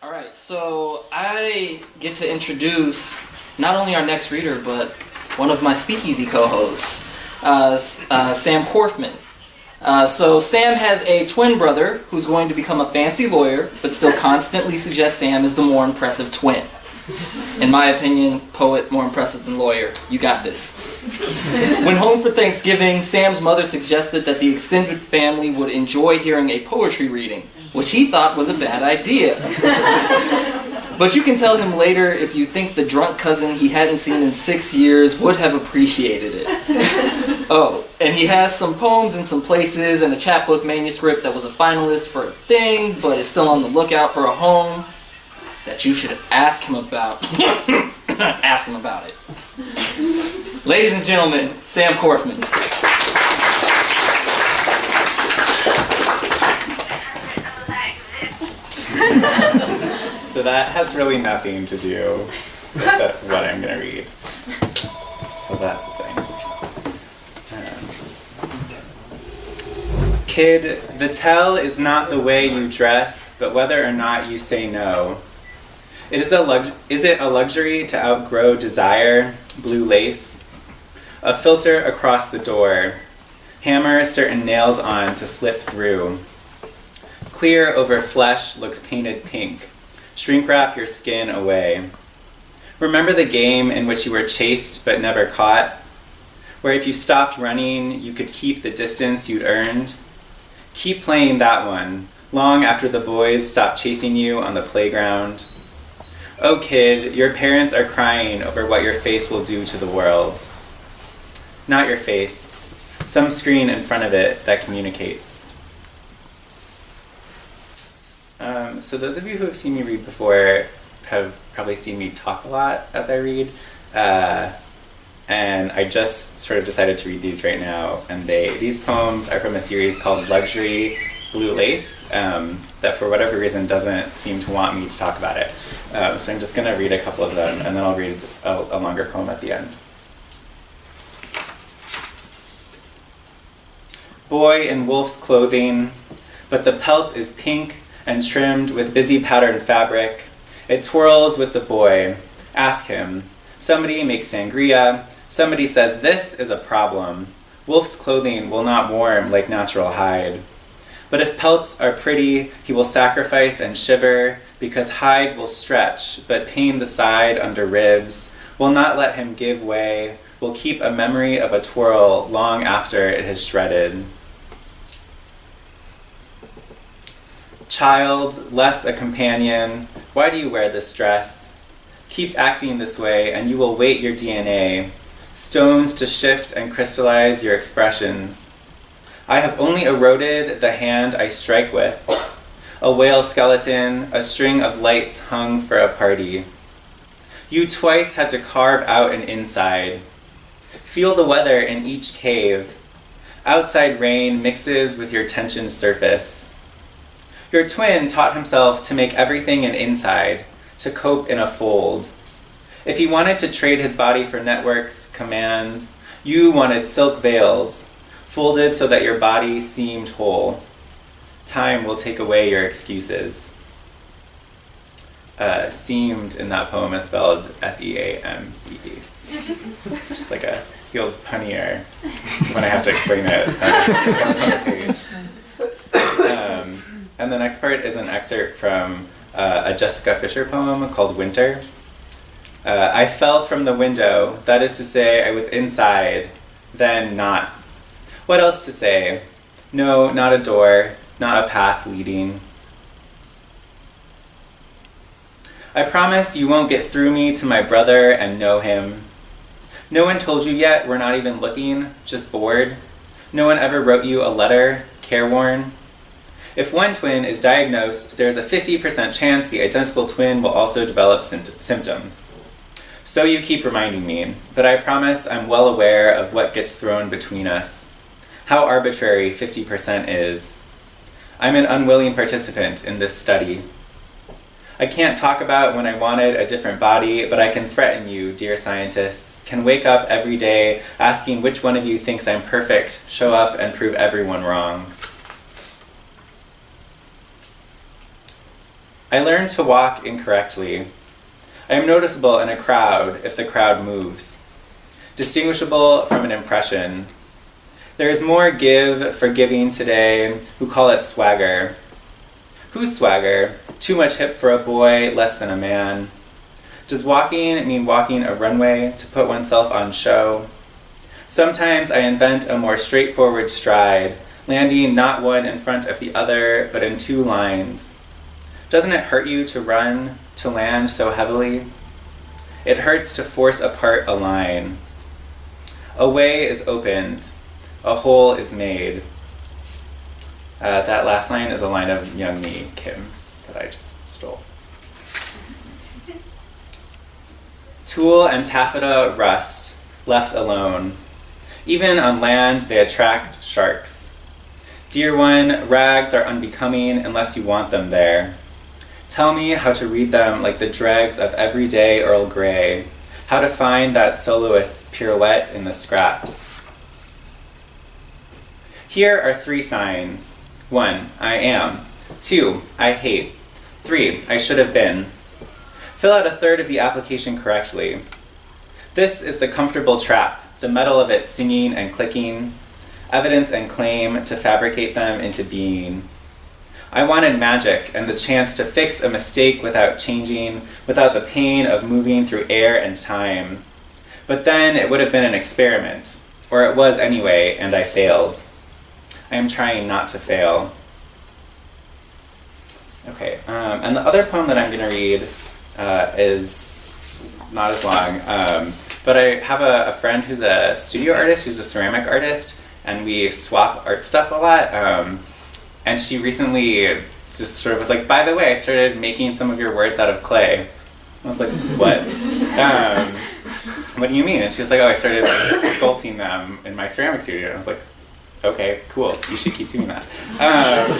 All right, so I get to introduce not only our next reader, but one of my Speakeasy co-hosts, Sam Corfman. So Sam has a twin brother who's going to become a fancy lawyer, but still constantly suggests Sam is the more impressive twin. In my opinion, poet more impressive than lawyer. You got this. When home for Thanksgiving, Sam's mother suggested that the extended family would enjoy hearing a poetry reading, which he thought was a bad idea. But you can tell him later if you think the drunk cousin he hadn't seen in 6 years would have appreciated it. Oh, and he has some poems in some places and a chapbook manuscript that was a finalist for a thing, but is still on the lookout for a home that you should ask him about. Ask him about it. Ladies and gentlemen, Sam Corfman. So that has really nothing to do with what I'm going to read. So that's the thing. Kid, the tell is not the way you dress, but whether or not you say no. Is it a luxury to outgrow desire, blue lace? A filter across the door. Hammer certain nails on to slip through. Clear over flesh looks painted pink. Shrink wrap your skin away. Remember the game in which you were chased but never caught? Where if you stopped running, you could keep the distance you'd earned? Keep playing that one, long after the boys stop chasing you on the playground. Oh kid, your parents are crying over what your face will do to the world. Not your face, some screen in front of it that communicates. So those of you who have seen me read before have probably seen me talk a lot as I read. And I just sort of decided to read these right now. And these poems are from a series called Luxury Blue Lace that for whatever reason doesn't seem to want me to talk about it. So I'm just going to read a couple of them and then I'll read a longer poem at the end. Boy in wolf's clothing, but the pelt is pink and trimmed with busy patterned fabric. It twirls with the boy. Ask him. Somebody makes sangria. Somebody says this is a problem. Wolf's clothing will not warm like natural hide. But if pelts are pretty, he will sacrifice and shiver, because hide will stretch, but pain the side under ribs, will not let him give way, will keep a memory of a twirl long after it has shredded. Child, less a companion, why do you wear this dress? Keep acting this way and you will weight your DNA, stones to shift and crystallize your expressions. I have only eroded the hand I strike with, a whale skeleton, a string of lights hung for a party. You twice had to carve out an inside. Feel the weather in each cave. Outside rain mixes with your tensioned surface. Your twin taught himself to make everything an inside, to cope in a fold. If he wanted to trade his body for networks, commands, you wanted silk veils, folded so that your body seemed whole. Time will take away your excuses. Seemed in that poem is spelled S-E-A-M-E-D. Just like feels punnier when I have to explain it on the page. And the next part is an excerpt from a Jessica Fisher poem called Winter. I fell from the window, that is to say, I was inside, then not. What else to say? No, not a door, not a path leading. I promise you won't get through me to my brother and know him. No one told you yet we're not even looking, just bored. No one ever wrote you a letter, careworn. If one twin is diagnosed, there's a 50% chance the identical twin will also develop symptoms. So you keep reminding me, but I promise I'm well aware of what gets thrown between us. How arbitrary 50% is. I'm an unwilling participant in this study. I can't talk about when I wanted a different body, but I can threaten you, dear scientists, can wake up every day asking which one of you thinks I'm perfect, show up and prove everyone wrong. I learned to walk incorrectly. I am noticeable in a crowd if the crowd moves, distinguishable from an impression. There is more give for giving today, who call it swagger. Whose swagger? Too much hip for a boy, less than a man. Does walking mean walking a runway to put oneself on show? Sometimes I invent a more straightforward stride, landing not one in front of the other, but in two lines. Doesn't it hurt you to run, to land so heavily? It hurts to force apart a line. A way is opened, a hole is made. That last line is a line of Young Me, Kim's, that I just stole. Tulle and taffeta rust, left alone. Even on land, they attract sharks. Dear one, rags are unbecoming unless you want them there. Tell me how to read them like the dregs of everyday Earl Grey, how to find that soloist's pirouette in the scraps. Here are 3 signs. 1, I am. 2, I hate. 3, I should have been. Fill out a third of the application correctly. This is the comfortable trap, the metal of it singing and clicking, evidence and claim to fabricate them into being. I wanted magic and the chance to fix a mistake without changing, without the pain of moving through air and time. But then it would have been an experiment, or it was anyway, and I failed. I am trying not to fail. Okay, and the other poem that I'm going to read is not as long, but I have a friend who's a studio artist, who's a ceramic artist, and we swap art stuff a lot, and she recently just sort of was like, by the way, I started making some of your words out of clay. I was like, what? What do you mean? And she was like, oh, I started sculpting them in my ceramic studio. And I was like, okay, cool, you should keep doing that.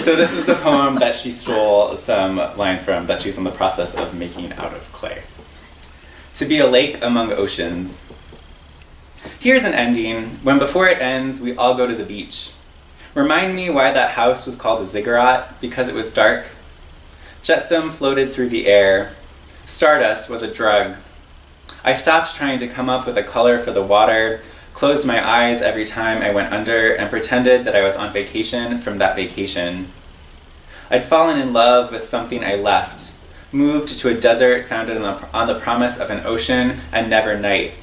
So this is the poem that she stole some lines from that she's in the process of making out of clay. To be a lake among oceans. Here's an ending, when before it ends, we all go to the beach. Remind me why that house was called a ziggurat, because it was dark. Jetsam floated through the air. Stardust was a drug. I stopped trying to come up with a color for the water, closed my eyes every time I went under, and pretended that I was on vacation from that vacation. I'd fallen in love with something I left, moved to a desert founded on the promise of an ocean and never night,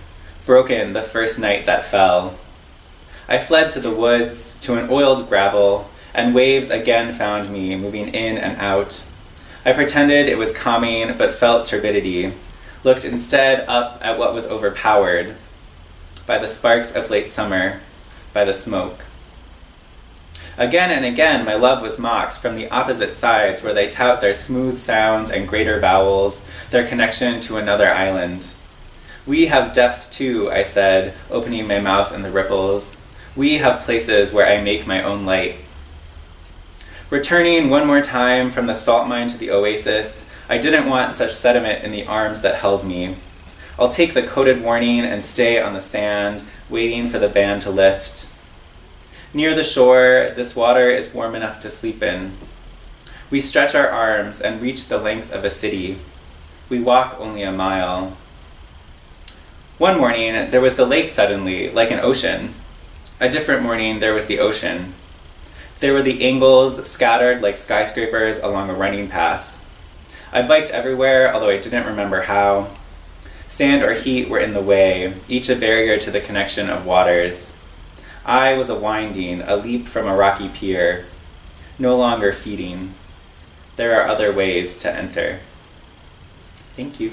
broken the first night that fell. I fled to the woods, to an oiled gravel, and waves again found me, moving in and out. I pretended it was calming, but felt turbidity, looked instead up at what was overpowered, by the sparks of late summer, by the smoke. Again and again, my love was mocked from the opposite sides, where they tout their smooth sounds and greater vowels, their connection to another island. We have depth too, I said, opening my mouth in the ripples. We have places where I make my own light. Returning one more time from the salt mine to the oasis, I didn't want such sediment in the arms that held me. I'll take the coded warning and stay on the sand, waiting for the band to lift. Near the shore, this water is warm enough to sleep in. We stretch our arms and reach the length of a city. We walk only a mile. One morning, there was the lake suddenly, like an ocean. A different morning, there was the ocean. There were the angles scattered like skyscrapers along a running path. I biked everywhere, although I didn't remember how. Sand or heat were in the way, each a barrier to the connection of waters. I was a winding, a leap from a rocky pier, no longer feeding. There are other ways to enter. Thank you.